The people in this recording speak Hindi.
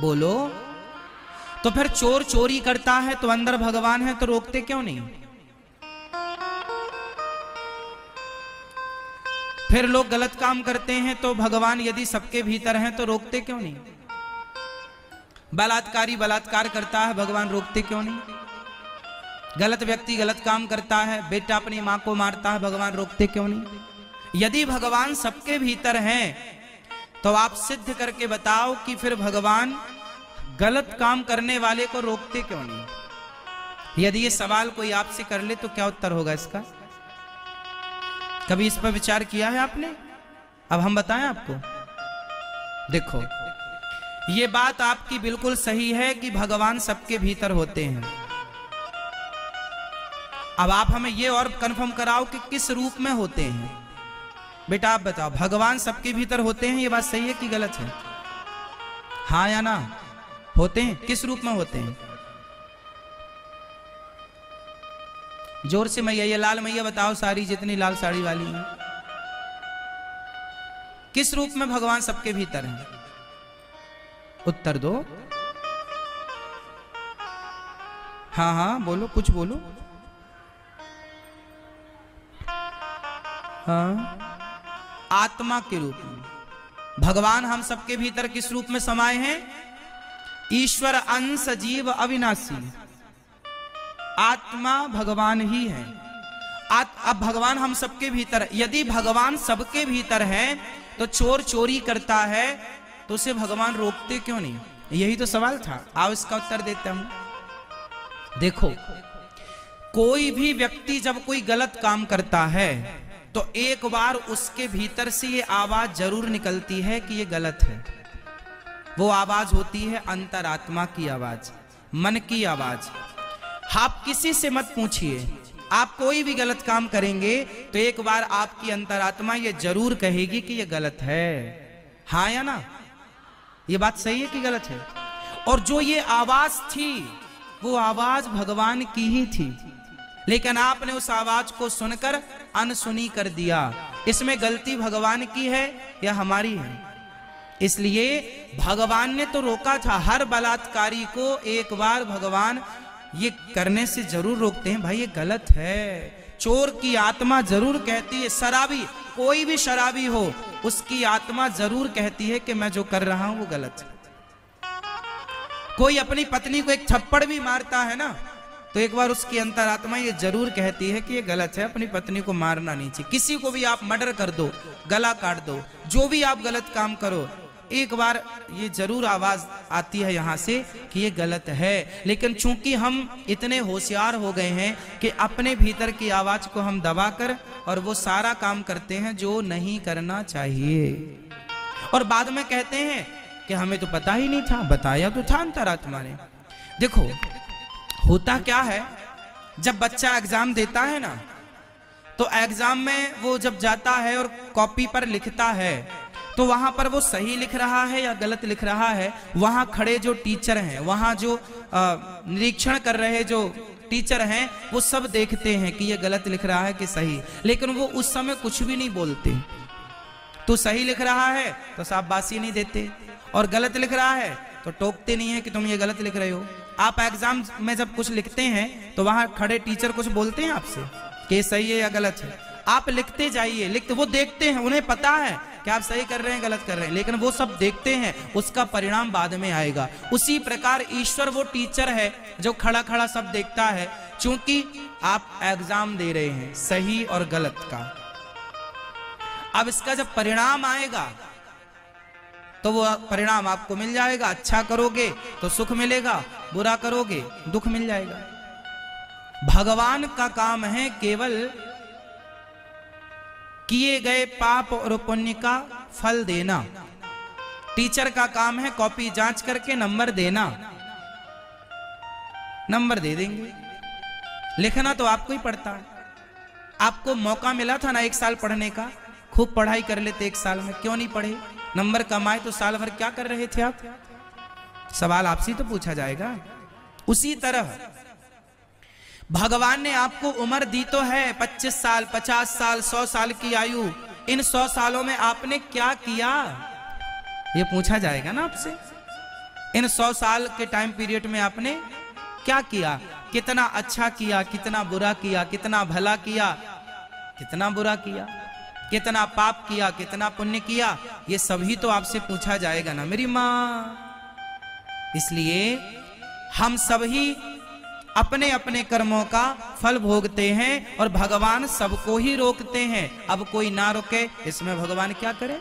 बोलो। तो फिर चोर चोरी करता है तो अंदर भगवान है तो रोकते क्यों नहीं? फिर लोग गलत काम करते हैं तो भगवान यदि सबके भीतर हैं तो रोकते क्यों नहीं? बलात्कारी बलात्कार करता है, भगवान रोकते क्यों नहीं? गलत व्यक्ति गलत काम करता है, बेटा अपनी मां को मारता है, भगवान रोकते क्यों नहीं? यदि भगवान सबके भीतर हैं तो आप सिद्ध करके बताओ कि फिर भगवान गलत काम करने वाले को रोकते क्यों नहीं? यदि ये सवाल कोई आपसे कर ले तो क्या उत्तर होगा इसका? कभी इस पर विचार किया है आपने? अब हम बताएं आपको। देखो, ये बात आपकी बिल्कुल सही है कि भगवान सबके भीतर होते हैं। अब आप हमें ये और कंफर्म कराओ कि किस रूप में होते हैं। बेटा आप बताओ, भगवान सबके भीतर होते हैं, ये बात सही है कि गलत है? हाँ या ना? होते हैं। किस रूप में होते हैं? जोर से मैया, ये लाल मैया बताओ, सारी जितनी लाल साड़ी वाली हैं, किस रूप में भगवान सबके भीतर हैं? उत्तर दो। हाँ हाँ बोलो, कुछ बोलो। हाँ, आत्मा के रूप में भगवान हम सबके भीतर किस रूप में समाये हैं? ईश्वर अंश जीव अविनाशी, आत्मा भगवान ही है। अब भगवान हम सबके भीतर, यदि भगवान सबके भीतर है तो चोर चोरी करता है तो उसे भगवान रोकते क्यों नहीं? यही तो सवाल था। आओ इसका उत्तर देता हूं। देखो, कोई भी व्यक्ति जब कोई गलत काम करता है तो एक बार उसके भीतर से ये आवाज जरूर निकलती है कि ये गलत है। वो आवाज होती है अंतरात्मा की आवाज, मन की आवाज। आप किसी से मत पूछिए, आप कोई भी गलत काम करेंगे तो एक बार आपकी अंतरात्मा ये जरूर कहेगी कि ये गलत है। हाँ या ना? ये बात सही है कि गलत है? और जो ये आवाज थी वो आवाज भगवान की ही थी, लेकिन आपने उस आवाज को सुनकर अनसुनी कर दिया। इसमें गलती भगवान की है या हमारी है? इसलिए भगवान ने तो रोका था। हर बलात्कारी को एक बार भगवान ये करने से जरूर रोकते हैं, भाई ये गलत है। चोर की आत्मा जरूर कहती है, शराबी, कोई भी शराबी हो, उसकी आत्मा जरूर कहती है कि मैं जो कर रहा हूं वो गलत है। कोई अपनी पत्नी को एक थप्पड़ भी मारता है ना, तो एक बार उसकी अंतरात्मा ये जरूर कहती है कि ये गलत है, अपनी पत्नी को मारना नहीं चाहिए। किसी को भी आप मर्डर कर दो, गला काट दो, जो भी आप गलत काम करो, एक बार ये जरूर आवाज आती है यहां से कि ये गलत है। लेकिन चूंकि हम इतने होशियार हो गए हैं कि अपने भीतर की आवाज को हम दबाकर और वो सारा काम करते हैं जो नहीं करना चाहिए, और बाद में कहते हैं कि हमें तो पता ही नहीं था। बताया तो था अंतरात्मा ने। देखो, होता क्या है, जब बच्चा एग्जाम देता है ना, तो एग्जाम में वो जब जाता है और कॉपी पर लिखता है तो वहां पर वो सही लिख रहा है या गलत लिख रहा है, वहां खड़े जो टीचर हैं, वहां जो निरीक्षण कर रहे जो टीचर हैं, वो सब देखते हैं कि ये गलत लिख रहा है कि सही, लेकिन वो उस समय कुछ भी नहीं बोलते। तो सही लिख रहा है तो शाबाशी नहीं देते, और गलत लिख रहा है तो टोकते नहीं है कि तुम ये गलत लिख रहे हो। आप एग्जाम में जब कुछ लिखते हैं तो वहां खड़े टीचर कुछ बोलते हैं आपसे कि सही है या गलत है? आप लिखते जाइए, लिखते, वो देखते हैं, उन्हें पता है कि आप सही कर रहे हैं गलत कर रहे हैं, लेकिन वो सब देखते हैं, उसका परिणाम बाद में आएगा। उसी प्रकार ईश्वर वो टीचर है जो खड़ा खड़ा सब देखता है। क्योंकि आप एग्जाम दे रहे हैं सही और गलत का, अब इसका जब परिणाम आएगा तो वो परिणाम आपको मिल जाएगा। अच्छा करोगे तो सुख मिलेगा, बुरा करोगे दुख मिल जाएगा। भगवान का काम है केवल किए गए पाप और पुण्य का फल देना। टीचर का काम है कॉपी जांच करके नंबर देना, नंबर दे देंगे। लिखना तो आपको ही पड़ता है। आपको मौका मिला था ना 1 साल पढ़ने का, खूब पढ़ाई कर लेते 1 साल में, क्यों नहीं पढ़े? नंबर कमाए तो साल भर क्या कर रहे थे आप? सवाल आपसे तो पूछा जाएगा। उसी तरह भगवान ने आपको उम्र दी तो है 25 साल, 50 साल, 100 साल की आयु। इन 100 सालों में आपने क्या किया, ये पूछा जाएगा ना आपसे। इन 100 साल के टाइम पीरियड में आपने क्या किया, कितना अच्छा किया, कितना बुरा किया, कितना भला किया, कितना बुरा किया, कितना पाप किया, कितना पुण्य किया, ये सभी तो आपसे पूछा जाएगा ना मेरी माँ। इसलिए हम सभी अपने अपने कर्मों का फल भोगते हैं और भगवान सबको ही रोकते हैं। अब कोई ना रोके इसमें भगवान क्या करे।